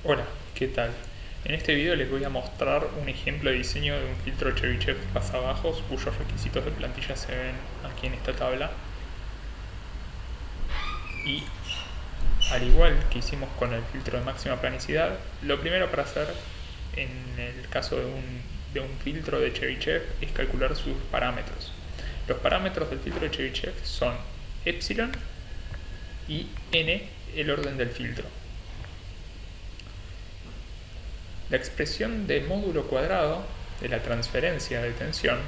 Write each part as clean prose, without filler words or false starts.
Hola, ¿qué tal? En este video les voy a mostrar un ejemplo de diseño de un filtro Chebyshev pasabajos cuyos requisitos de plantilla se ven aquí en esta tabla. Y al igual que hicimos con el filtro de máxima planicidad, lo primero para hacer en el caso de un filtro de Chebyshev es calcular sus parámetros. Los parámetros del filtro de Chebyshev son epsilon y n, el orden del filtro. La expresión de módulo cuadrado de la transferencia de tensión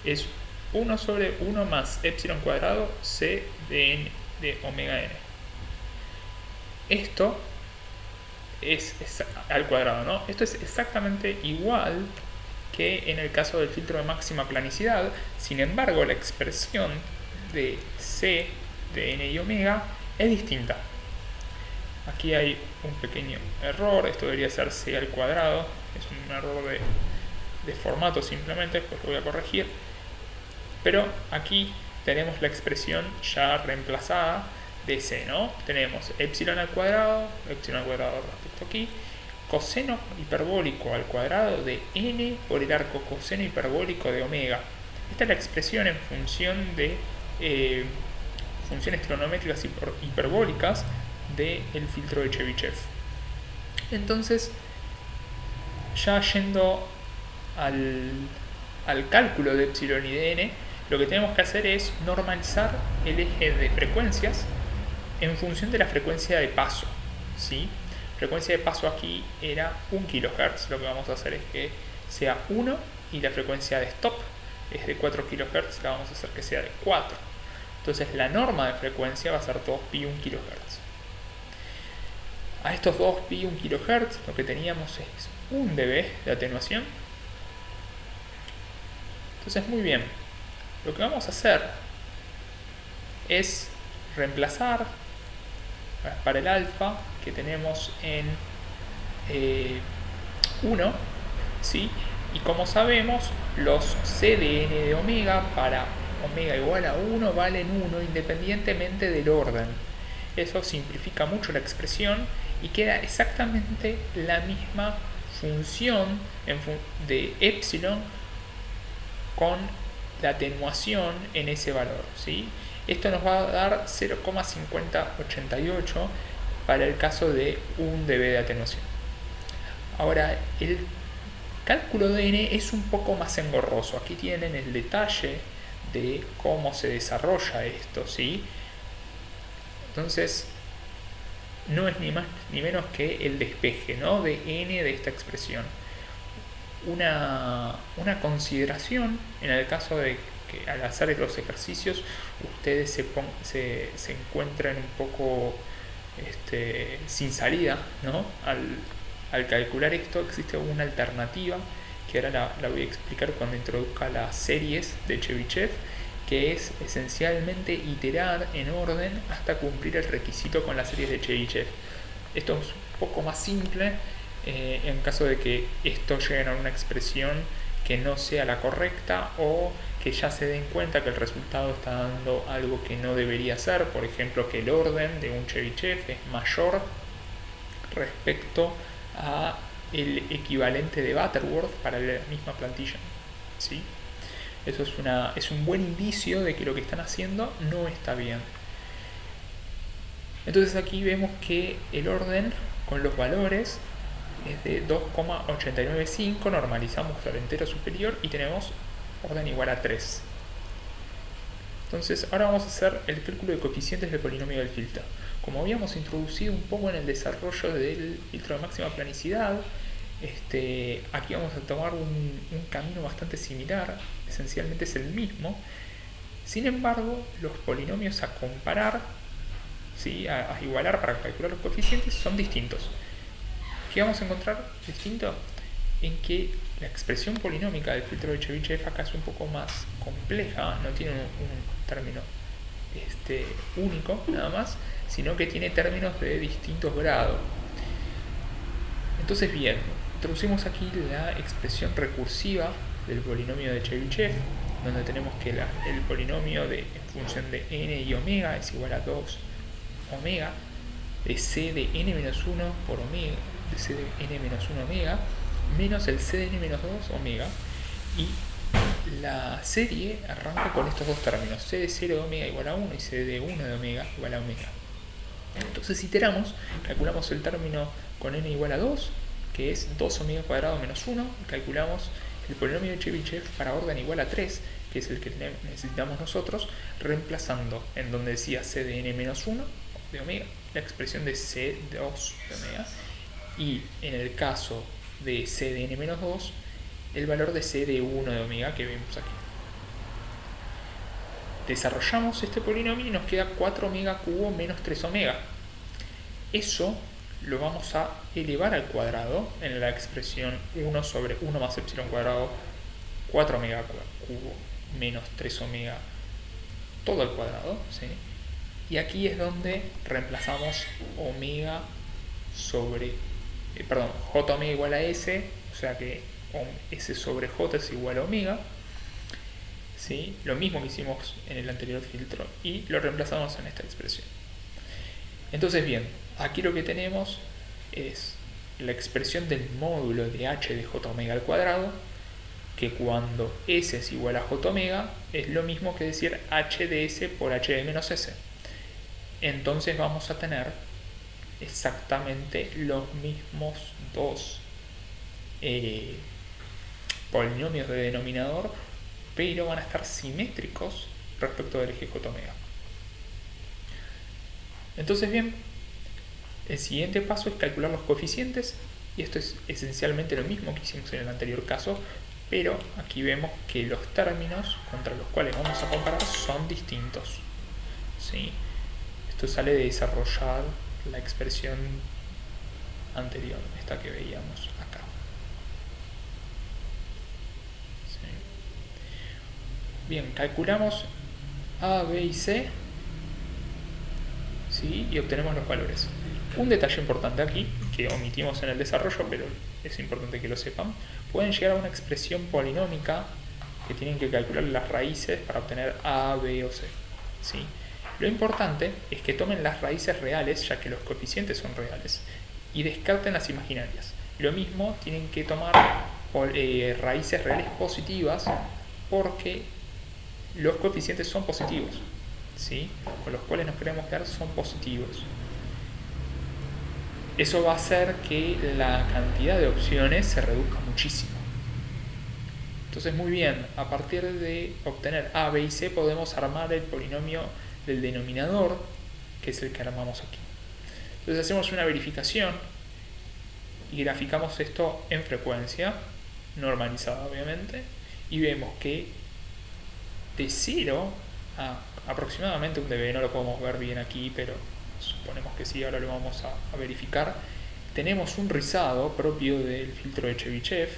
es 1 sobre 1 más epsilon cuadrado c de omega n. Esto es al cuadrado, ¿no? Esto es exactamente igual que en el caso del filtro de máxima planicidad. Sin embargo, la expresión de c de n y omega es distinta. Aquí hay un pequeño error, esto debería ser c al cuadrado, es un error de formato simplemente, pues lo voy a corregir. Pero aquí tenemos la expresión ya reemplazada de c, ¿no? Tenemos epsilon al cuadrado respecto aquí, coseno hiperbólico al cuadrado de n por el arco coseno hiperbólico de omega. Esta es la expresión en función de funciones trigonométricas hiperbólicas del filtro de Chebyshev. Entonces, ya yendo al cálculo de epsilon y de n, lo que tenemos que hacer es normalizar el eje de frecuencias en función de la frecuencia de paso, ¿sí? Frecuencia de paso aquí era 1 kHz, lo que vamos a hacer es que sea 1 y la frecuencia de stop es de 4 kHz, la vamos a hacer que sea de 4. Entonces la norma de frecuencia va a ser 2pi 1 kHz. A estos 2pi 1 kHz lo que teníamos es 1 dB de atenuación. Entonces muy bien, lo que vamos a hacer es reemplazar para el alfa que tenemos en 1, ¿sí? Y como sabemos, los c de n de omega para omega igual a 1 valen 1 independientemente del orden. Eso simplifica mucho la expresión y queda exactamente la misma función de epsilon con la atenuación en ese valor, ¿sí? Esto nos va a dar 0,5088 para el caso de 1 dB de atenuación. Ahora, el cálculo de n es un poco más engorroso. Aquí tienen el detalle de cómo se desarrolla esto, ¿sí? Entonces, no es ni más ni menos que el despeje, ¿no?, de n de esta expresión. Una consideración en el caso de que al hacer los ejercicios ustedes se encuentren un poco sin salida, ¿no? Al calcular esto existe una alternativa que ahora la voy a explicar cuando introduzca las series de Chebyshev, que es esencialmente iterar en orden hasta cumplir el requisito con las series de Chebyshev. Esto es un poco más simple en caso de que esto llegue a una expresión que no sea la correcta o que ya se den cuenta que el resultado está dando algo que no debería ser, por ejemplo que el orden de un Chebyshev es mayor respecto a el equivalente de Butterworth para la misma plantilla, ¿sí? Eso es un buen indicio de que lo que están haciendo no está bien. Entonces aquí vemos que el orden con los valores es de 2,895, normalizamos al entero superior y tenemos orden igual a 3. Entonces ahora vamos a hacer el cálculo de coeficientes del polinomio del filtro. Como habíamos introducido un poco en el desarrollo del filtro de máxima planicidad, aquí vamos a tomar un camino bastante similar, esencialmente es el mismo. Sin embargo, los polinomios a comparar, ¿sí?, a igualar para calcular los coeficientes son distintos. ¿Qué vamos a encontrar distinto? En que la expresión polinómica del filtro de Chebyshev acá es un poco más compleja, no tiene un término único nada más, sino que tiene términos de distintos grados. Entonces bien, introducimos aquí la expresión recursiva del polinomio de Chebyshev, donde tenemos que el polinomio en función de n y omega es igual a 2 omega. de c de n-1 por omega, de c de n-1 omega, menos el c de n-2 omega. Y la serie arranca con estos dos términos, c de 0 de omega igual a 1 y c de 1 de omega igual a omega. Entonces iteramos, calculamos el término con n igual a 2, que es 2 omega cuadrado menos 1, y calculamos el polinomio de Chebyshev para orden igual a 3, que es el que necesitamos nosotros, reemplazando en donde decía c de n-1 de omega, la expresión de c2 de omega, y en el caso de c de n-2, el valor de c de 1 de omega que vemos aquí. Desarrollamos este polinomio y nos queda 4 omega cubo menos 3 omega. Eso lo vamos a elevar al cuadrado en la expresión 1 sobre 1 más epsilon cuadrado, 4 omega cubo menos 3 omega, todo al cuadrado, ¿sí? Y aquí es donde reemplazamos omega sobre, j omega igual a s, o sea que s sobre j es igual a omega, ¿sí? Lo mismo que hicimos en el anterior filtro, y lo reemplazamos en esta expresión. Entonces bien, aquí lo que tenemos es la expresión del módulo de h de j omega al cuadrado, que cuando s es igual a j omega es lo mismo que decir h de s por h de menos s. Entonces vamos a tener exactamente los mismos dos polinomios de denominador, pero van a estar simétricos respecto del eje j omega. Entonces bien, el siguiente paso es calcular los coeficientes, y esto es esencialmente lo mismo que hicimos en el anterior caso, pero aquí vemos que los términos contra los cuales vamos a comparar son distintos, ¿sí? Esto sale de desarrollar la expresión anterior, esta que veíamos acá. ¿Sí? Bien, calculamos A, B y C, ¿sí? Y obtenemos los valores. Un detalle importante aquí, que omitimos en el desarrollo, pero es importante que lo sepan, pueden llegar a una expresión polinómica que tienen que calcular las raíces para obtener A, B o C, ¿sí? Lo importante es que tomen las raíces reales, ya que los coeficientes son reales, y descarten las imaginarias. Lo mismo, tienen que tomar raíces reales positivas, porque los coeficientes son positivos, ¿sí? Con los cuales nos queremos quedar son positivos. Eso va a hacer que la cantidad de opciones se reduzca muchísimo. Entonces, muy bien, a partir de obtener A, B y C podemos armar el polinomio del denominador, que es el que armamos aquí. Entonces hacemos una verificación y graficamos esto en frecuencia, normalizada obviamente, y vemos que de 0 a aproximadamente un dB, no lo podemos ver bien aquí, pero suponemos que sí, ahora lo vamos a verificar, tenemos un rizado propio del filtro de Chebyshev,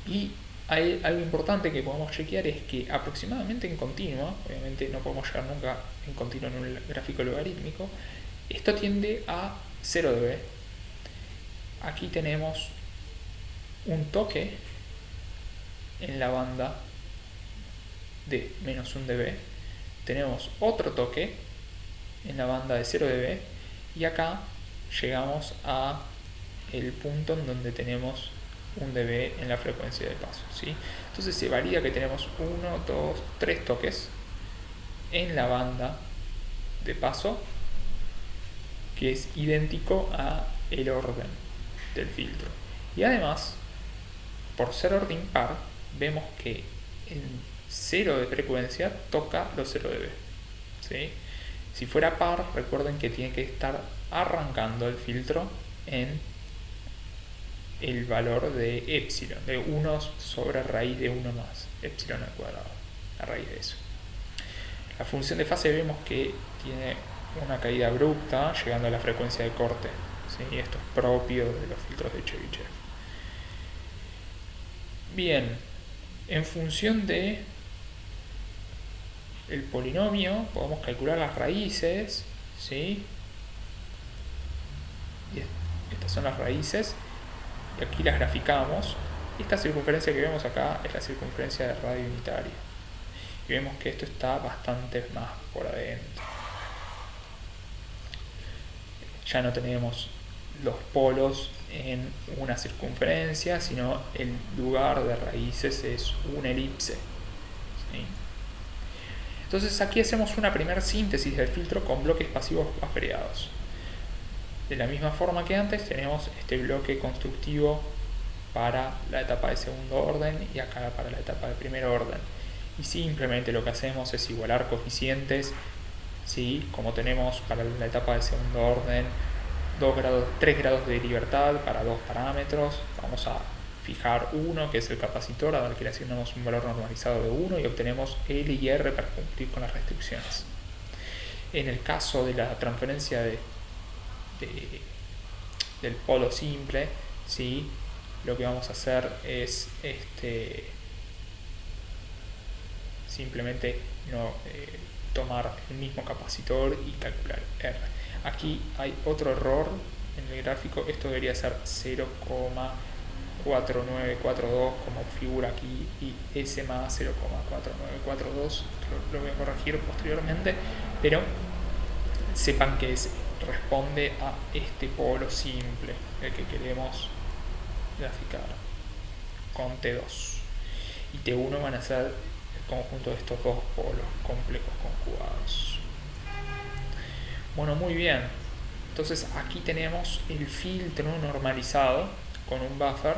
y hay algo importante que podemos chequear, es que aproximadamente en continua, obviamente no podemos llegar nunca en continuo en un gráfico logarítmico, esto tiende a 0 dB. Aquí tenemos un toque en la banda de menos 1 dB, tenemos otro toque en la banda de 0 dB, y acá llegamos a el punto en donde tenemos 1 dB en la frecuencia de paso, ¿sí? Entonces se valida que tenemos 1, 2, 3 toques en la banda de paso, que es idéntico a el orden del filtro. Y además, por ser orden impar, vemos que en 0 de frecuencia toca los 0 dB, ¿sí? Si fuera par, recuerden que tiene que estar arrancando el filtro en el valor de epsilon, de 1 sobre raíz de 1 más epsilon al cuadrado, a raíz de eso. La función de fase vemos que tiene una caída abrupta llegando a la frecuencia de corte, ¿sí? Esto es propio de los filtros de Chebyshev. Bien, en función de el polinomio podemos calcular las raíces, ¿sí? Y estas son las raíces, y aquí las graficamos. Esta circunferencia que vemos acá es la circunferencia de radio unitaria, y vemos que esto está bastante más por adentro. ya no tenemos los polos en una circunferencia, sino el lugar de raíces es una elipse. ¿Sí? Entonces aquí hacemos una primera síntesis del filtro con bloques pasivos buffereados. De la misma forma que antes tenemos este bloque constructivo para la etapa de segundo orden y acá para la etapa de primer orden. Y simplemente lo que hacemos es igualar coeficientes, ¿sí? Como tenemos para la etapa de segundo orden 3 grados de libertad para dos parámetros, vamos a fijar 1, que es el capacitor, al que le asignamos un valor normalizado de 1 y obtenemos L y R para cumplir con las restricciones. En el caso de la transferencia del polo simple, ¿sí? Lo que vamos a hacer es simplemente tomar el mismo capacitor y calcular R. Aquí hay otro error en el gráfico, esto debería ser 0,4942 como figura aquí y S más 0,4942, lo voy a corregir posteriormente, pero sepan que responde a este polo simple, el que queremos graficar con T2 y T1 van a ser el conjunto de estos dos polos complejos conjugados. Bueno, muy bien, entonces aquí tenemos el filtro normalizado con un buffer.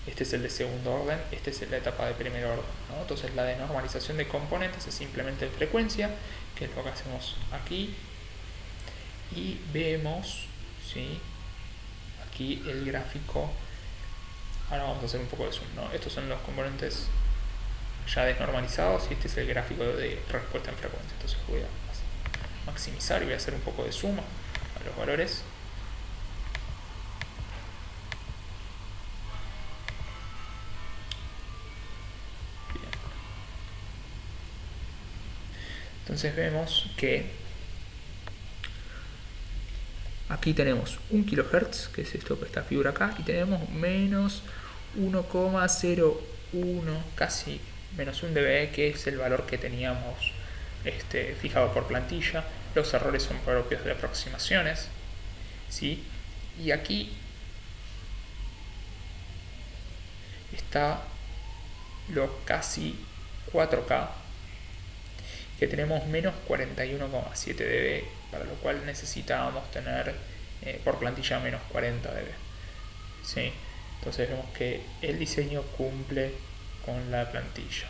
Este es el de segundo orden, este es la etapa de primer orden, ¿no? Entonces la denormalización de componentes es simplemente en frecuencia, que es lo que hacemos aquí, y vemos, ¿sí? Aquí el gráfico. Ahora vamos a hacer un poco de zoom, ¿no? Estos son los componentes ya desnormalizados y este es el gráfico de respuesta en frecuencia. Entonces voy a maximizar y voy a hacer un poco de zoom a los valores. Bien. Entonces vemos que aquí tenemos 1 kHz, que es esto que esta figura acá, y tenemos menos 1,01, casi menos 1 dB, que es el valor que teníamos fijado por plantilla. Los errores son propios de aproximaciones, ¿sí? Y aquí está los casi 4K, que tenemos menos 41,7 dB, para lo cual necesitábamos tener por plantilla menos 40 dB. ¿Sí? Entonces vemos que el diseño cumple con la plantilla.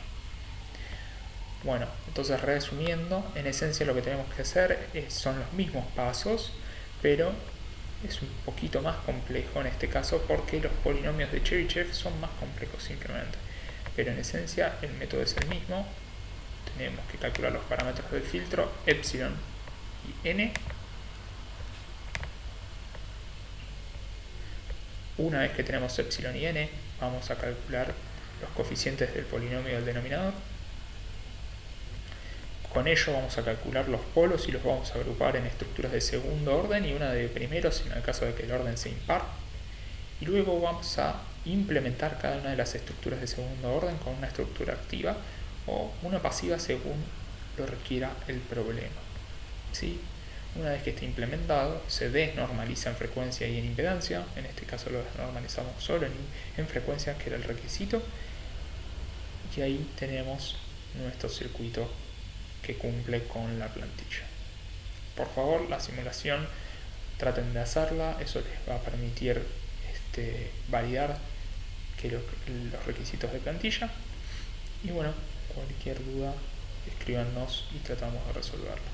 Bueno, entonces resumiendo, en esencia lo que tenemos que hacer son los mismos pasos, pero es un poquito más complejo en este caso porque los polinomios de Chebyshev son más complejos simplemente. Pero en esencia el método es el mismo. Tenemos que calcular los parámetros del filtro, epsilon y n. Una vez que tenemos epsilon y n, vamos a calcular los coeficientes del polinomio del denominador. Con ello vamos a calcular los polos y los vamos a agrupar en estructuras de segundo orden y una de primero, si en el caso de que el orden sea impar. Y luego vamos a implementar cada una de las estructuras de segundo orden con una estructura activa o una pasiva según lo requiera el problema. ¿Sí? Una vez que esté implementado, se desnormaliza en frecuencia y en impedancia. En este caso lo desnormalizamos solo en frecuencia, que era el requisito. Y ahí tenemos nuestro circuito que cumple con la plantilla. Por favor, la simulación traten de hacerla, eso les va a permitir validar que los requisitos de plantilla. Y bueno, cualquier duda escríbanos y tratamos de resolverla.